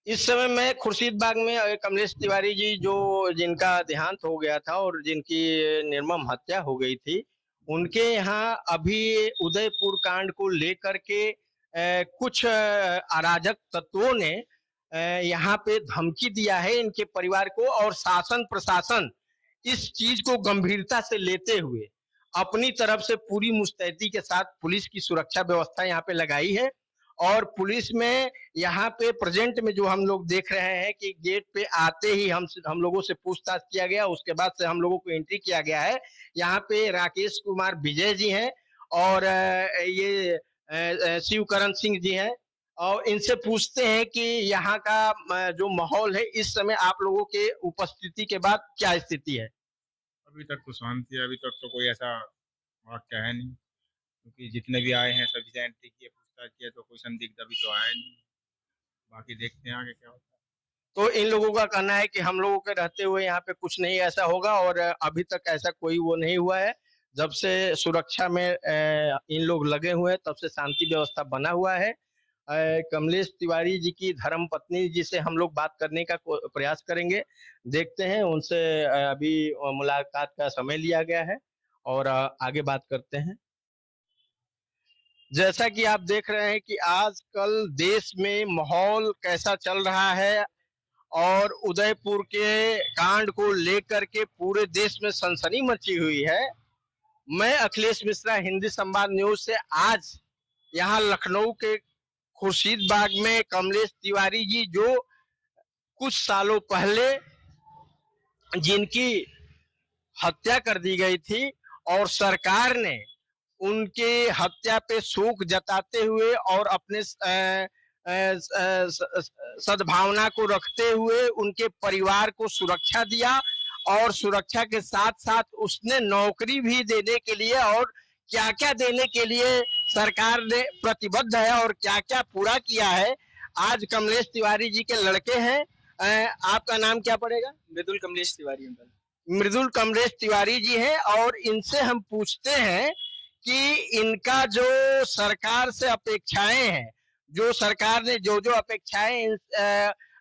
इस समय मैं खुर्शीदबाग में कमलेश तिवारी जी जो जिनका देहांत हो गया था और जिनकी निर्मम हत्या हो गई थी, उनके यहाँ अभी उदयपुर कांड को लेकर के कुछ अराजक तत्वों ने यहाँ पे धमकी दिया है इनके परिवार को, और शासन प्रशासन इस चीज को गंभीरता से लेते हुए अपनी तरफ से पूरी मुस्तैदी के साथ पुलिस की सुरक्षा व्यवस्था यहाँ पे लगाई है। और पुलिस में यहाँ पे प्रेजेंट में जो हम लोग देख रहे हैं कि गेट पे आते ही हम लोगों से पूछताछ किया गया, उसके बाद से हम लोगों को एंट्री किया गया है। यहाँ पे राकेश कुमार विजय जी हैं और ये शिवकरण सिंह जी हैं, और इनसे पूछते हैं कि यहाँ का जो माहौल है इस समय आप लोगों के उपस्थिति के बाद क्या स्थिति है। अभी तक तो शांति है। अभी तक तो कोई ऐसा वाक्य है नहीं, क्योंकि जितने भी आए हैं सभी से एंट्री किए, पूछताछ किए, तो कोई संदिग्ध अभी तो आया नहीं। बाकी देखते हैं आगे क्या होता है। तो इन लोगों का कहना है कि हम लोगों के रहते हुए यहाँ पे कुछ नहीं ऐसा होगा, और अभी तक ऐसा कोई वो नहीं हुआ है। जब से सुरक्षा में इन लोग लगे हुए हैं तब से शांति व्यवस्था बना हुआ है। कमलेश तिवारी जी की धर्म पत्नी जी से हम लोग बात करने का प्रयास करेंगे, देखते हैं उनसे अभी मुलाकात का समय लिया गया है और आगे बात करते हैं। जैसा कि आप देख रहे हैं कि आजकल देश में माहौल कैसा चल रहा है, और उदयपुर के कांड को लेकर के पूरे देश में सनसनी मची हुई है। मैं अखिलेश मिश्रा, हिंदी संवाद न्यूज से आज यहाँ लखनऊ के खुर्शीदबाग में कमलेश तिवारी जी जो कुछ सालों पहले जिनकी हत्या कर दी गई थी, और सरकार ने उनके हत्या पे शोक जताते हुए और अपने सद्भावना को रखते हुए उनके परिवार को सुरक्षा दिया, और सुरक्षा के साथ साथ उसने नौकरी भी देने के लिए और क्या क्या देने के लिए सरकार ने प्रतिबद्ध है और क्या क्या पूरा किया है। आज कमलेश तिवारी जी के लड़के हैं, आपका नाम क्या पड़ेगा? मृदुल कमलेश तिवारी अंकल। मृदुल कमलेश तिवारी जी हैं, और इनसे हम पूछते हैं कि इनका जो सरकार से अपेक्षाएं हैं, जो सरकार ने जो जो अपेक्षाएं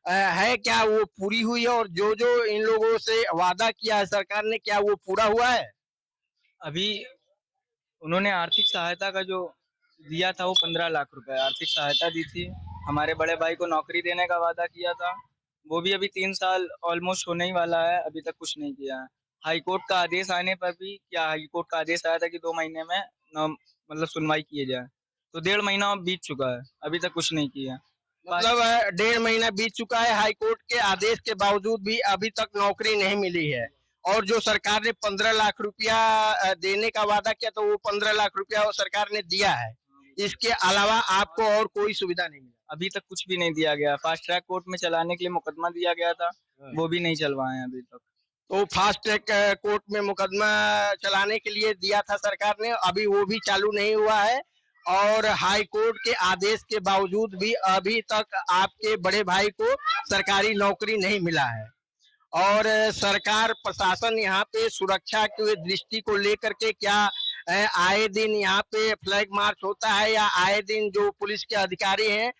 है क्या वो पूरी हुई है, और जो जो इन लोगों से वादा किया है सरकार ने क्या वो पूरा हुआ है? अभी उन्होंने आर्थिक सहायता का जो दिया था वो 15 लाख रुपए आर्थिक सहायता दी थी। हमारे बड़े भाई को नौकरी देने का वादा किया था, वो भी अभी 3 साल ऑलमोस्ट होने ही वाला है, अभी तक कुछ नहीं किया है। हाई कोर्ट का आदेश आने पर भी, क्या हाई कोर्ट का आदेश आया था कि 2 महीने में मतलब सुनवाई किए जाए, तो 1.5 महीना बीत चुका है, अभी तक कुछ नहीं किया। मतलब 1.5 महीना बीत चुका है, हाई कोर्ट के आदेश के बावजूद भी अभी तक नौकरी नहीं मिली है। और जो सरकार ने 15 लाख रुपया देने का वादा किया तो वो 15 लाख रुपया वो सरकार ने दिया है, इसके अलावा आपको और कोई सुविधा नहीं मिला? अभी तक कुछ भी नहीं दिया गया। फास्ट ट्रैक कोर्ट में चलाने के लिए मुकदमा दिया गया था, वो भी नहीं चलवाए हैं अभी तक। तो फास्ट ट्रैक कोर्ट में मुकदमा चलाने के लिए दिया था सरकार ने, अभी वो भी चालू नहीं हुआ है, और हाई कोर्ट के आदेश के बावजूद भी अभी तक आपके बड़े भाई को सरकारी नौकरी नहीं मिला है। और सरकार प्रशासन यहाँ पे सुरक्षा की दृष्टि को लेकर के क्या आए दिन यहाँ पे फ्लैग मार्च होता है, या आए दिन जो पुलिस के अधिकारी हैं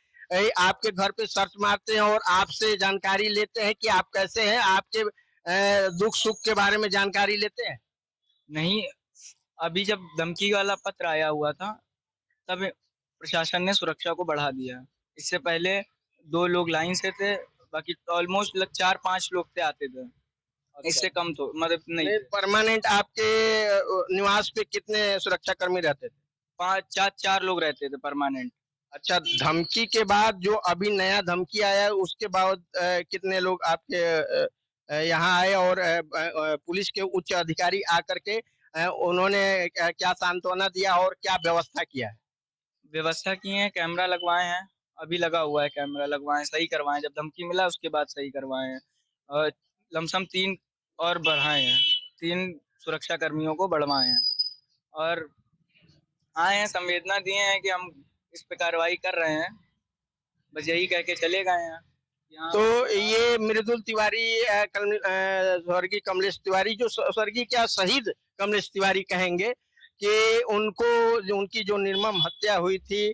आपके घर पे सर्च मारते हैं और आपसे जानकारी लेते हैं कि आप कैसे हैं, आपके दुख सुख के बारे में जानकारी लेते हैं? नहीं, अभी जब धमकी वाला पत्र आया हुआ था तब प्रशासन ने सुरक्षा को बढ़ा दिया। इससे पहले 2 लोग लाइन से थे, बाकी ऑलमोस्ट 4-5 लोग थे आते थे। अच्छा। इससे कम तो मतलब नहीं थे। परमानेंट आपके निवास पे कितने सुरक्षा कर्मी रहते थे? 4 लोग रहते थे परमानेंट। अच्छा, धमकी के बाद जो अभी नया धमकी आया है उसके बाद कितने लोग आपके यहाँ आए, और पुलिस के उच्च अधिकारी आकर के उन्होंने क्या सांत्वना दिया और क्या व्यवस्था किया है? व्यवस्था की है, कैमरा लगवाए हैं, अभी लगा हुआ है कैमरा, लगवाए, सही करवाए, जब धमकी मिला उसके बाद सही करवाए हैं। और लमसम 3 और बढ़ाए हैं, 3 सुरक्षा कर्मियों को बढ़वाए हैं, और आए हैं, संवेदना दिए हैं कि हम इस पे कार्रवाई कर रहे हैं, बस यही कह के चले गए हैं। तो ये मृदुल तिवारी स्वर्गीय कमलेश तिवारी, जो स्वर्गीय क्या शहीद कमलेश तिवारी कहेंगे, कि उनको जो उनकी जो निर्मम हत्या हुई थी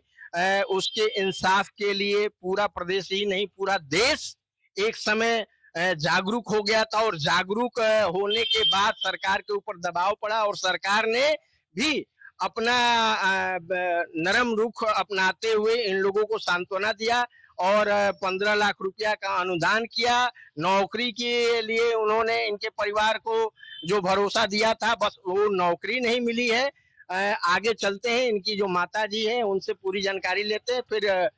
उसके इंसाफ के लिए पूरा प्रदेश ही नहीं पूरा देश एक समय जागरूक हो गया था, और जागरूक होने के बाद सरकार के ऊपर दबाव पड़ा और सरकार ने भी अपना नरम रुख अपनाते हुए इन लोगों को सांत्वना दिया और 15 लाख रुपया का अनुदान किया। नौकरी के लिए उन्होंने इनके परिवार को जो भरोसा दिया था, बस वो नौकरी नहीं मिली है। आगे चलते हैं, इनकी जो माता जी है उनसे पूरी जानकारी लेते हैं फिर।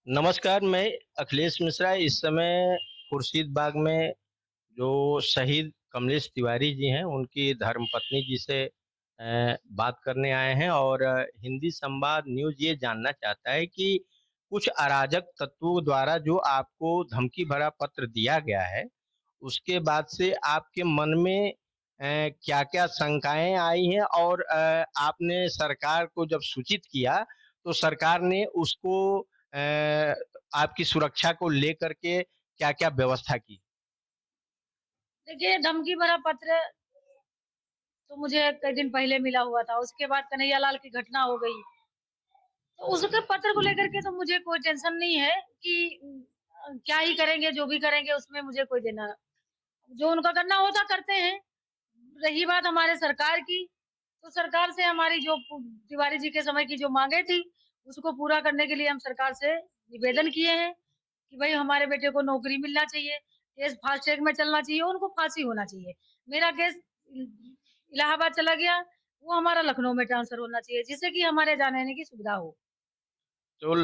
नमस्कार, मैं अखिलेश मिश्रा। इस समय खुर्शीदबाग में जो शहीद कमलेश तिवारी जी हैं उनकी धर्मपत्नी जी से बात करने आए हैं, और हिंदी संवाद न्यूज ये जानना चाहता है कि कुछ अराजक तत्वों द्वारा जो आपको धमकी भरा पत्र दिया गया है, उसके बाद से आपके मन में क्या क्या शंकाएं आई हैं, और आपने सरकार को जब सूचित किया तो सरकार ने उसको आपकी सुरक्षा को लेकर के क्या क्या व्यवस्था की? देखिए, धमकी भरा पत्र तो मुझे कई दिन पहले मिला हुआ था। उसके बाद कन्हैयालाल की घटना हो गई, तो उसके पत्र को लेकर के तो मुझे कोई टेंशन नहीं है कि क्या ही करेंगे, जो भी करेंगे उसमें मुझे कोई देना, जो उनका करना होता करते हैं। रही बात हमारे सरकार की, तो सरकार से हमारी जो तिवारी जी के समय की जो मांगे थी, उसको पूरा करने के लिए हम सरकार से निवेदन किए हैं कि भाई हमारे बेटे को नौकरी मिलना चाहिए, केस फास्ट ट्रैक में चलना चाहिए, उनको फांसी होना चाहिए। मेरा केस इलाहाबाद चला गया, वो हमारा लखनऊ में ट्रांसफर होना चाहिए, जिससे कि हमारे जाने आने की सुविधा हो। तो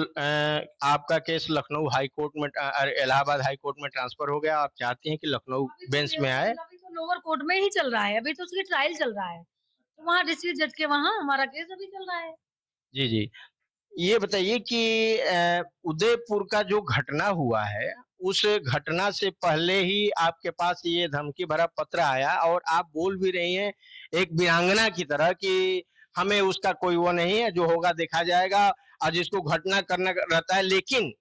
आपका केस लखनऊ हाई कोर्ट में इलाहाबाद हाई कोर्ट में ट्रांसफर हो गया, आप चाहती हैं कि लखनऊ बेंच में आए? अभी तो लोअर कोर्ट में ही चल रहा है, अभी तो उसकी ट्रायल चल रहा है, तो वहाँ डिस्ट्रिक्ट जज के वहाँ हमारा केस अभी चल रहा है। जी जी, ये बताइए कि उदयपुर का जो घटना हुआ है, उस घटना से पहले ही आपके पास ये धमकी भरा पत्र आया, और आप बोल भी रही हैं एक वीरांगना की तरह कि हमें उसका कोई वो नहीं है, जो होगा देखा जाएगा, और जिसको घटना करना रहता है। लेकिन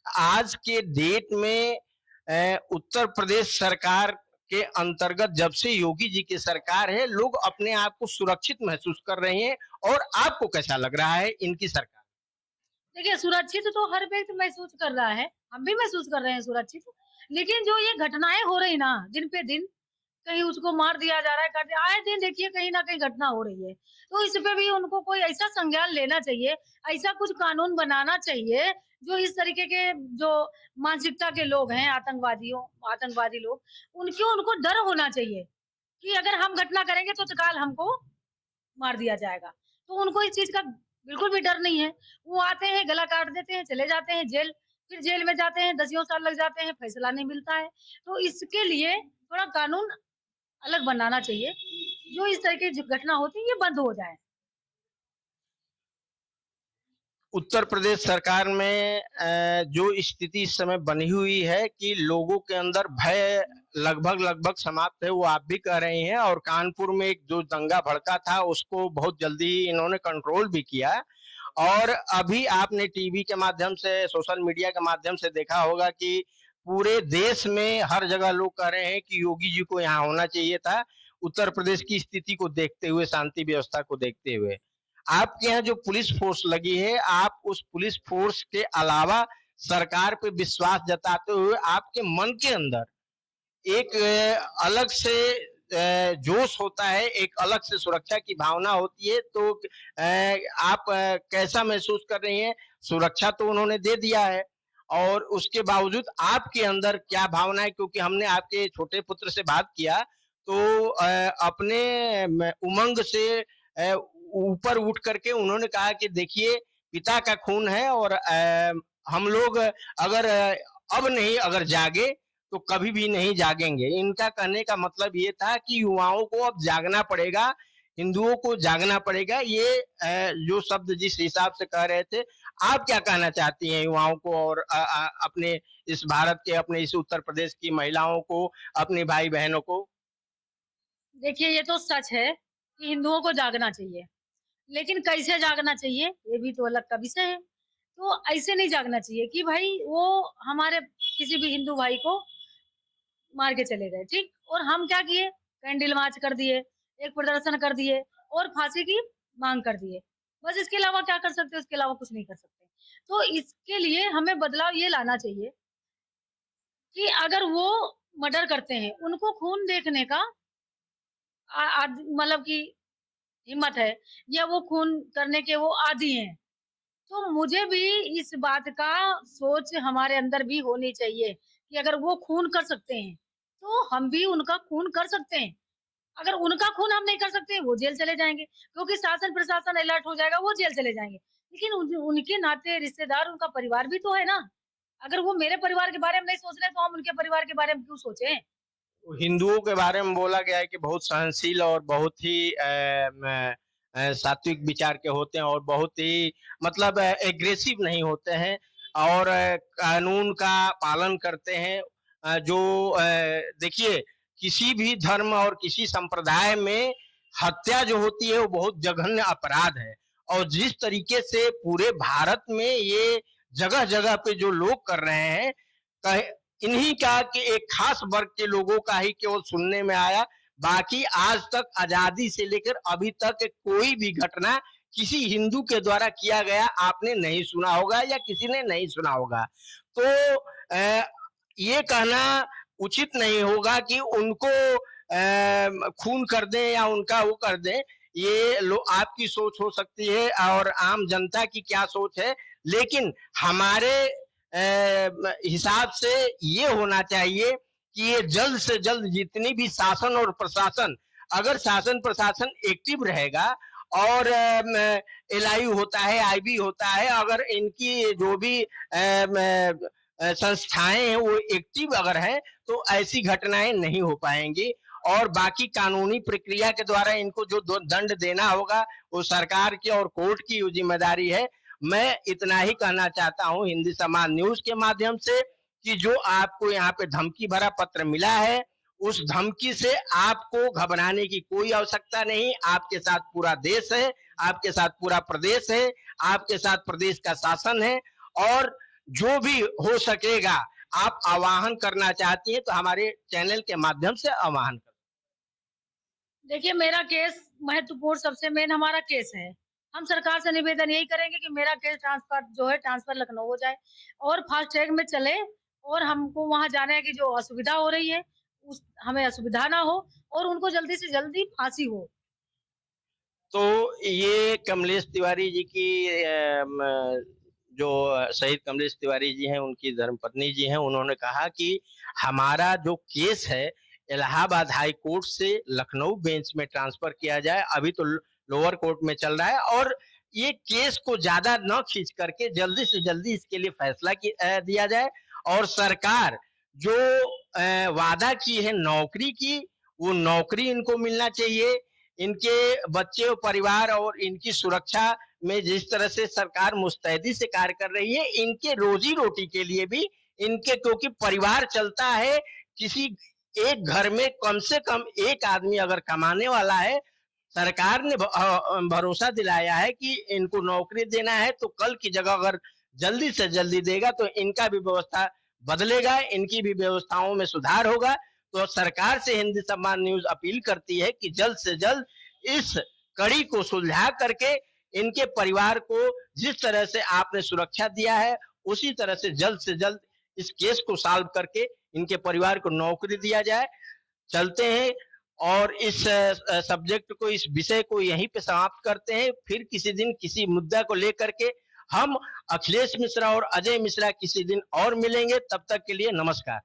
आज के डेट में उत्तर प्रदेश सरकार के अंतर्गत जब से योगी जी की सरकार है, लोग अपने आप को सुरक्षित महसूस कर रहे हैं, और आपको कैसा लग रहा है इनकी सरकार? देखिए, सुरक्षित तो हर व्यक्ति महसूस कर रहा है, हम भी महसूस कर रहे हैं सुरक्षित। लेकिन जो ये घटनाएं हो रही ना दिन पे दिन, कहीं उसको मार दिया जा रहा है, कर दिया, आए दिन देखिए कहीं ना कहीं घटना हो रही है, तो इस पे भी उनको कोई ऐसा संज्ञान लेना चाहिए, ऐसा कुछ कानून बनाना चाहिए जो इस तरीके के जो मानसिकता के लोग हैं, आतंकवादी लोग, उनको डर होना चाहिए कि अगर हम घटना करेंगे तो तत्काल हमको मार दिया जाएगा। तो उनको इस चीज का बिल्कुल भी डर नहीं है। वो आते हैं, गला काट देते हैं, चले जाते हैं जेल, फिर जेल में जाते हैं, दसियों साल लग जाते हैं, फैसला नहीं मिलता है। तो इसके लिए थोड़ा कानून अलग बनाना चाहिए, जो इस तरह की घटना होती है ये बंद हो जाए। उत्तर प्रदेश सरकार में जो स्थिति इस समय बनी हुई है कि लोगों के अंदर भय लगभग लगभग समाप्त है, वो आप भी कह रहे हैं, और कानपुर में एक जो दंगा भड़का था उसको बहुत जल्दी ही इन्होंने कंट्रोल भी किया। और अभी आपने टीवी के माध्यम से, सोशल मीडिया के माध्यम से देखा होगा कि पूरे देश में हर जगह लोग कह रहे हैं कि योगी जी को यहाँ होना चाहिए था, उत्तर प्रदेश की स्थिति को देखते हुए, शांति व्यवस्था को देखते हुए। आपके यहाँ जो पुलिस फोर्स लगी है, आप उस पुलिस फोर्स के अलावा सरकार पे विश्वास जताते हुए आपके मन के अंदर एक अलग से जोश होता है, एक अलग से सुरक्षा की भावना होती है, तो आप कैसा महसूस कर रही हैं? सुरक्षा तो उन्होंने दे दिया है, और उसके बावजूद आपके अंदर क्या भावना है? क्योंकि हमने आपके छोटे पुत्र से बात किया, तो अपने उमंग से ऊपर उठ करके उन्होंने कहा कि देखिए, पिता का खून है, और हम लोग अगर अब नहीं अगर जागे तो कभी भी नहीं जागेंगे। इनका कहने का मतलब ये था कि युवाओं को अब जागना पड़ेगा, हिंदुओं को जागना पड़ेगा। ये जो शब्द जिस हिसाब से कह रहे थे, आप क्या कहना चाहती हैं युवाओं को, और अपने इस भारत के, अपने इस उत्तर प्रदेश की महिलाओं को, अपने भाई बहनों को? देखिए, ये तो सच है कि हिंदुओं को जागना चाहिए, लेकिन कैसे जागना चाहिए ये भी तो अलग का विषय है। तो ऐसे नहीं जागना चाहिए कि भाई वो हमारे किसी भी हिंदू भाई को मार के चले गए, ठीक, और हम क्या किए, कैंडल मार्च कर दिए, एक प्रदर्शन कर दिए और फांसी की मांग कर दिए। बस इसके अलावा क्या कर सकते हैं, इसके अलावा कुछ नहीं कर सकते। तो इसके लिए हमें बदलाव ये लाना चाहिए कि अगर वो मर्डर करते हैं, उनको खून देखने का मतलब कि हिम्मत है, या वो खून करने के वो आदी हैं, तो मुझे भी इस बात का सोच हमारे अंदर भी होनी चाहिए कि अगर वो खून कर सकते हैं, तो हम भी उनका खून कर सकते हैं। अगर उनका खून हम नहीं कर सकते, वो जेल चले जाएँगे, क्योंकि शासन प्रशासन अलर्ट हो जाएगा, वो जेल चले जाएँगे। लेकिन उनके नाते रिश्तेदार, उनका परिवार भी तो है ना। अगर वो मेरे परिवार के बारे में नहीं सोच रहे, तो हम उनके परिवार के बारे में क्यों सोचें? हिंदुओं के बारे में बोला गया है कि बहुत सहनशील और बहुत ही सात्विक विचार के होते हैं और बहुत ही मतलब एग्रेसिव नहीं होते हैं और कानून का पालन करते हैं। जो देखिए, किसी भी धर्म और किसी संप्रदाय में हत्या जो होती है वो बहुत जघन्य अपराध है और जिस तरीके से पूरे भारत में ये जगह जगह पे जो लोग कर रहे हैं, इन्हीं का कि एक खास वर्ग के लोगों का ही केवल सुनने में आया। बाकी आज तक आजादी से लेकर अभी तक कोई भी घटना किसी हिंदू के द्वारा किया गया आपने नहीं सुना होगा या किसी ने नहीं सुना होगा। तो ये कहना उचित नहीं होगा कि उनको खून कर दें या उनका वो कर दें। ये आपकी सोच हो सकती है और आम जनता की क्या सोच है, लेकिन हमारे हिसाब से ये होना चाहिए कि ये जल्द से जल्द जितनी भी शासन और प्रशासन, अगर शासन प्रशासन एक्टिव रहेगा और एलआईयू होता है, आईबी होता है, अगर इनकी जो भी संस्थाएं हैं वो एक्टिव अगर हैं तो ऐसी घटनाएं नहीं हो पाएंगी और बाकी कानूनी प्रक्रिया के द्वारा इनको जो दंड देना होगा वो सरकार की और कोर्ट की जिम्मेदारी है। मैं इतना ही कहना चाहता हूं हिंदी समाज न्यूज के माध्यम से कि जो आपको यहाँ पे धमकी भरा पत्र मिला है, उस धमकी से आपको घबराने की कोई आवश्यकता नहीं। आपके साथ पूरा देश है, आपके साथ पूरा प्रदेश है, आपके साथ प्रदेश का शासन है और जो भी हो सकेगा आप आवाहन करना चाहती है तो हमारे चैनल के माध्यम से आवाहन कर। देखिए, मेरा केस महत्वपूर्ण, सबसे मेन हमारा केस है। हम सरकार से निवेदन यही करेंगे कि मेरा केस ट्रांसफर लखनऊ हो जाए और फास्ट ट्रैक में चले और हमको वहां जाने की जो असुविधा हो रही है उस हमें असुविधा ना हो और उनको जल्दी से जल्दी फांसी हो। तो ये कमलेश तिवारी जी की जो शहीद कमलेश तिवारी जी हैं, उनकी धर्मपत्नी जी हैं, उन्होंने कहा कि हमारा जो केस है इलाहाबाद हाई कोर्ट से लखनऊ बेंच में ट्रांसफर किया जाए। अभी तो लोअर कोर्ट में चल रहा है और ये केस को ज्यादा न खींच करके जल्दी से जल्दी इसके लिए फैसला दिया जाए और सरकार जो वादा की है नौकरी की, वो नौकरी इनको मिलना चाहिए। इनके बच्चे और परिवार और इनकी सुरक्षा में जिस तरह से सरकार मुस्तैदी से कार्य कर रही है, इनके रोजी रोटी के लिए भी इनके, क्योंकि परिवार चलता है, किसी एक घर में कम से कम एक आदमी अगर कमाने वाला है, सरकार ने भरोसा दिलाया है कि इनको नौकरी देना है तो कल की जगह अगर जल्दी से जल्दी देगा तो इनका भी व्यवस्था बदलेगा, इनकी भी व्यवस्थाओं में सुधार होगा। तो सरकार से हिंदी समाज न्यूज अपील करती है कि जल्द से जल्द इस कड़ी को सुलझा करके इनके परिवार को जिस तरह से आपने सुरक्षा दिया है उसी तरह से जल्द इस केस को सॉल्व करके इनके परिवार को नौकरी दिया जाए। चलते हैं और इस सब्जेक्ट को, इस विषय को यहीं पे समाप्त करते हैं। फिर किसी दिन किसी मुद्दा को लेकर के हम अखिलेश मिश्रा और अजय मिश्रा किसी दिन और मिलेंगे। तब तक के लिए नमस्कार।